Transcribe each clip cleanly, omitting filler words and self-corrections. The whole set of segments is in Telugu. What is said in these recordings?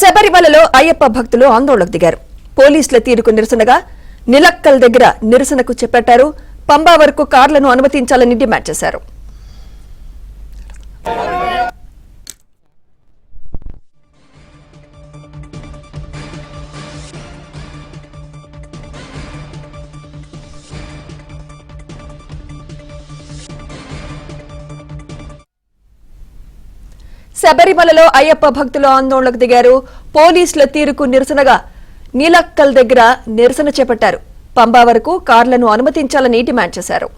శబరిమలలో అయ్యప్ప భక్తులు ఆందోళనకు దిగారు. పోలీసుల తీరుకు నిరసనగా నిలక్కల్ దగ్గర నిరసనకు చేపట్టారు. పంబా వరకు కార్లను అనుమతించాలని డిమాండ్ చేశారు. శబరిమలలో అయ్యప్ప భక్తులు ఆందోళనకు దిగారు. పోలీసుల తీరుకు నిరసనగా నీలక్కల్ దగ్గర నిరసన చేపట్టారు. పంబా వరకు కార్లను అనుమతించాలని డిమాండ్ చేశారు.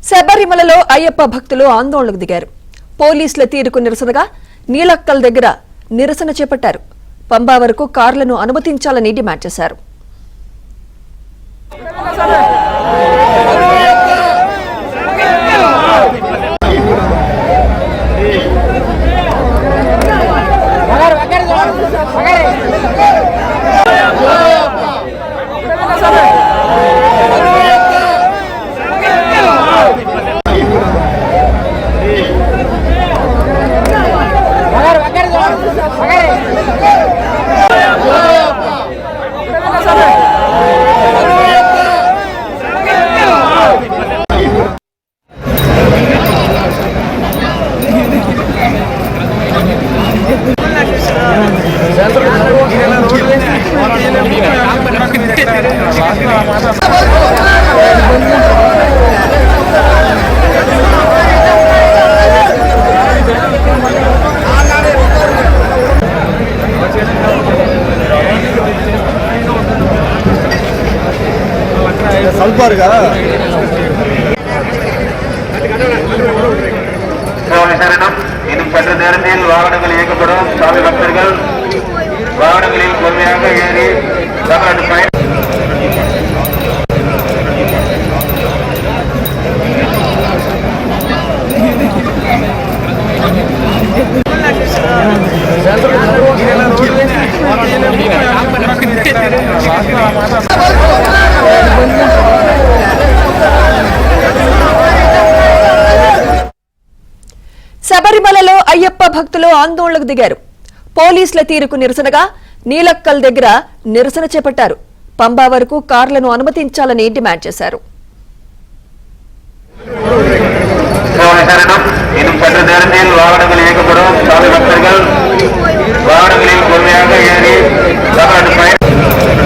శబరిమలలో అయ్యప్ప భక్తులు ఆందోళనకు దిగారు. పోలీసుల తీరుకు నిరసనగా నీలక్కల్ దగ్గర నిరసన చేపట్టారు. పంబా వరకు కార్లను అనుమతించాలని డిమాండ్ చేశారు. இன்னும் சற்று நேரத்தில் வாகனங்கள் இயக்கப்படும். சாமி பக்தர்கள் வாகனங்களில் பொறுமையாக ஏறி தமிழ்நாட்டு பயணம் శబరిమలలో అయ్యప్ప భక్తులు ఆందోళనకు దిగారు. పోలీసుల తీరుకు నిరసనగా నీలక్కల్ దగ్గర నిరసన చేపట్టారు. పంబా వరకు కార్లను అనుమతించాలని డిమాండ్ చేశారు. இன்னும் சற்று நேரத்தில் வாகனங்கள் இயக்கப்படும். சாமி பக்தர்கள் வாகனங்களில் பொறுமையாக ஏறி தமிழ்நாட்டு பயணம்